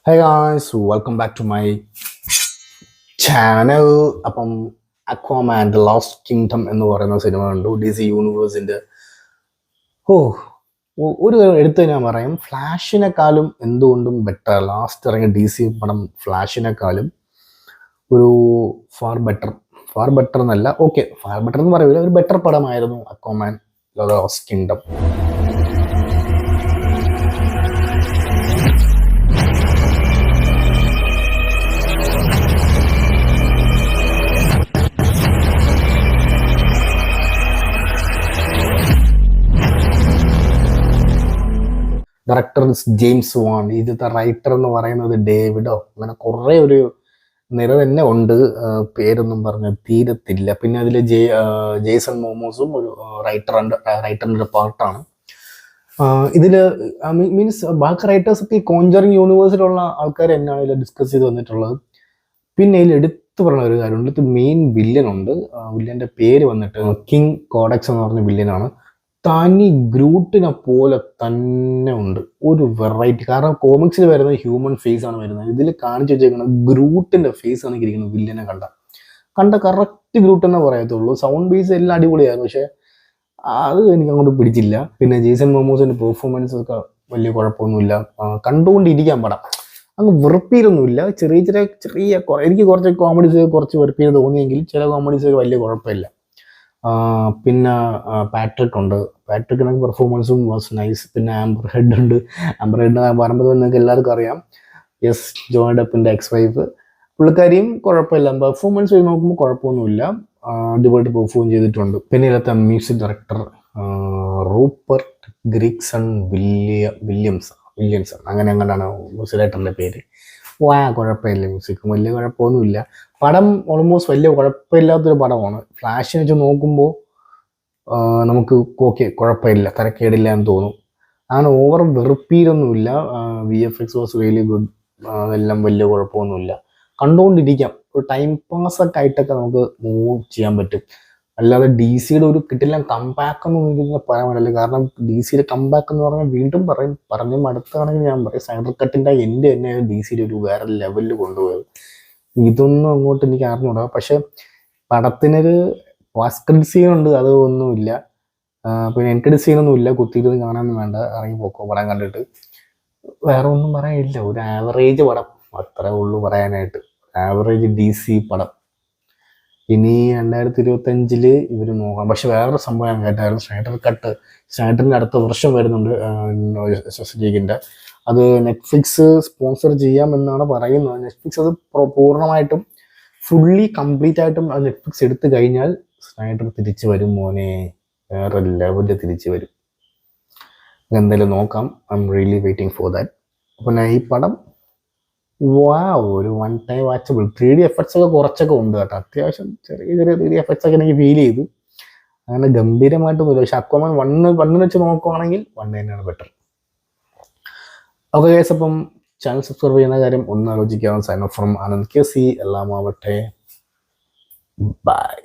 Hey guys, welcome back to my channel. അപ്പം Aquaman the last kingdom എന്ന് പറയുന്ന cinema കണ്ടു. DC യൂണിവേഴ്സിന്റെ ഓ ഒരു എടുത്ത് ഞാൻ പറയാം, ഫ്ലാഷിനെക്കാളും എന്തുകൊണ്ടും ബെറ്റർ. ലാസ്റ്റ് ഇറങ്ങിയ DC പടം ഫ്ലാഷിനെക്കാളും ഒരു ഫാർ ബെറ്റർ എന്നല്ല, ഓക്കെ ഫാർ ബെറ്റർ എന്ന് പറയൂല, ഒരു ബെറ്റർ പടമായിരുന്നു Aquaman the last kingdom. Director James Wan, ഇതിന്റെ റൈറ്റർ എന്ന് പറയുന്നത് ഡേവിഡോ, അങ്ങനെ കുറേ ഒരു നിര തന്നെ ഉണ്ട്. പേരൊന്നും പറഞ്ഞ് തീരത്തില്ല. പിന്നെ അതിൽ ജേസൺ മോമോസും ഒരു റൈറ്ററിന്റെ ഒരു പാർട്ടാണ്. ഇതിൽ മീൻസ് ബാക്കി റൈറ്റേഴ്സൊക്കെ ഈ കോഞ്ചറിങ് യൂണിവേഴ്സിലുള്ള ആൾക്കാർ തന്നെയാണ് ഇതിൽ ഡിസ്കസ് ചെയ്ത് വന്നിട്ടുള്ളത്. പിന്നെ ഇതിൽ എടുത്തു പറഞ്ഞ ഒരു കാര്യമുണ്ട്, ഇത് മെയിൻ വില്ലൻ ഉണ്ട്. വില്ലന്റെ പേര് വന്നിട്ട് കിങ് കോഡക്സ് എന്ന് പറഞ്ഞ വില്ലനാണ്. തനി ഗ്രൂട്ടിനെ പോലെ തന്നെ ഉണ്ട്, ഒരു വെറൈറ്റി. കാരണം കോമിക്സിൽ വരുന്നത് ഹ്യൂമൻ ഫേസ് ആണ് വരുന്നത്, ഇതിൽ കാണിച്ചു വെച്ചേക്കുന്നത് ഗ്രൂട്ടിന്റെ ഫേസ് ആണ് ഇരിക്കുന്നത്. വില്ലനെ കണ്ട കറക്റ്റ് ഗ്രൂട്ട് എന്നേ പറയത്തുള്ളൂ. സൗണ്ട് ബേസ് എല്ലാം അടിപൊളിയായിരുന്നു, പക്ഷെ അത് എനിക്ക് അങ്ങോട്ട് പിടിച്ചില്ല. പിന്നെ ജേസൺ മോമോസിന്റെ പെർഫോമൻസ് ഒക്കെ വലിയ കുഴപ്പമൊന്നുമില്ല, കണ്ടുകൊണ്ടിരിക്കാൻ പടം. അങ്ങ് വെറുപ്പീരൊന്നുമില്ല. എനിക്ക് കുറച്ച് കോമഡീസ് കുറച്ച് വെറുപ്പീര് തോന്നിയെങ്കിൽ ചില കോമഡീസ് വലിയ കുഴപ്പമില്ല. പിന്നെ പാട്രിക്കിനൊക്കെ പെർഫോമൻസും വാസ് നൈസ്. പിന്നെ ആംബർ ഹെഡ് ഉണ്ട്. ആംബർ ഹെഡ് പറയുമ്പോൾ നിങ്ങൾക്ക് എല്ലാവർക്കും അറിയാം, യെസ്, ജോണി ഡെപ്പിന്റെ എക്സ് വൈഫ്. പുള്ളിക്കാരിയും കുഴപ്പമില്ല, പെർഫോമൻസ് ചെയ്ത് നോക്കുമ്പോൾ കുഴപ്പമൊന്നുമില്ല, അടിപൊളിയായിട്ട് പെർഫോം ചെയ്തിട്ടുണ്ട്. പിന്നെ ഇതിലത്തെ മ്യൂസിക് ഡയറക്ടർ റൂപ്പർട്ട് ഗ്രിക്സൺ വില്യംസൺ അങ്ങനെ എങ്ങനെയാണ് മ്യൂസിക് ഡയറക്ടറിന്റെ പേര്. കുഴപ്പമില്ല, മ്യൂസിക്കും വലിയ കുഴപ്പമൊന്നുമില്ല. പടം ഓൾമോസ്റ്റ് വലിയ കുഴപ്പമില്ലാത്തൊരു പടമാണ്. ഫ്ലാഷിനെ വെച്ച് നോക്കുമ്പോൾ നമുക്ക് ഓക്കെ, കുഴപ്പമില്ല, തരക്കേടില്ല എന്ന് തോന്നും. അങ്ങനെ ഓവർ വെറുപ്പീരൊന്നുമില്ല. VFX was really good. അതെല്ലാം വലിയ കുഴപ്പമൊന്നുമില്ല, കണ്ടുകൊണ്ടിരിക്കാം. ഒരു ടൈം പാസ്സൊക്കെ ആയിട്ടൊക്കെ നമുക്ക് മൂവ് ചെയ്യാൻ പറ്റും. അല്ലാതെ DC ഒരു കിട്ടില്ല കംബാക്ക് എന്ന് എനിക്ക് പറയാൻ പറ്റില്ല. കാരണം DC കംബാക്ക് എന്ന് പറഞ്ഞാൽ വീണ്ടും പറഞ്ഞ് മടുത്താണെങ്കിൽ ഞാൻ പറയും, സൈഡർ കട്ടിൻ്റെ എൻ്റെ തന്നെ DC ഒരു വേറെ ലെവലിൽ കൊണ്ടുപോയത്. ഇതൊന്നും അങ്ങോട്ട് എനിക്ക് അറിഞ്ഞൂടാ. പക്ഷെ പടത്തിനൊരു വാസ്കഡ് സീനുണ്ട്, അത് ഒന്നുമില്ല. പിന്നെ എൻകഡ് സീനൊന്നും ഇല്ല, കുത്തിയിരുന്ന് കാണാനൊന്നും വേണ്ട, ഇറങ്ങി പോക്കോ പടം കണ്ടിട്ട്. വേറെ ഒന്നും പറയാനില്ല, ഒരു ആവറേജ് പടം, അത്രേ ഉള്ളൂ പറയാനായിട്ട്. ആവറേജ് DC പടം. ഇനി 2025 ഇവർ നോക്കാം. പക്ഷെ വേറൊരു സംഭവം ഞാൻ കേട്ടായിരുന്നു, സ്നൈഡറിന്റെ അടുത്ത വർഷം വരുന്നുണ്ട് ജസ്റ്റിസ് ലീഗിന്റെ. അത് നെറ്റ്ഫ്ലിക്സ് സ്പോൺസർ ചെയ്യാമെന്നാണ് പറയുന്നത്. നെറ്റ്ഫ്ലിക്സ് അത് പൂർണ്ണമായിട്ടും ഫുള്ളി കംപ്ലീറ്റ് ആയിട്ടും അത് നെറ്റ്ഫ്ലിക്സ് എടുത്തു കഴിഞ്ഞാൽ സ്നൈഡർ തിരിച്ചു വരും മോനെ, വേറെ ലെവലിൽ തിരിച്ചു വരും. എന്തായാലും നോക്കാം. I am really waiting for that. പിന്നെ ഈ പടം ഒരു one time watchable. 3D effects ഒക്കെ കുറച്ചൊക്കെ ഉണ്ട് കേട്ടോ, അത്യാവശ്യം ചെറിയ 3D എഫക്ട്സ് ഒക്കെ എനിക്ക് ഫീൽ ചെയ്തു. അങ്ങനെ ഗംഭീരമായിട്ടൊന്നുമില്ല. പക്ഷെ അക്വാമാൻ വണ്ണിന് വെച്ച് നോക്കുവാണെങ്കിൽ വണ്ണ് തന്നെയാണ് ബെറ്റർ. ഓക്കെ ഗൈസ്, അപ്പം ചാനൽ സബ്സ്ക്രൈബ് ചെയ്യുന്ന കാര്യം ഒന്ന് ആലോചിക്കാം. Sign off from Anand KC. എല്ലാം ആവട്ടെ, ബൈ.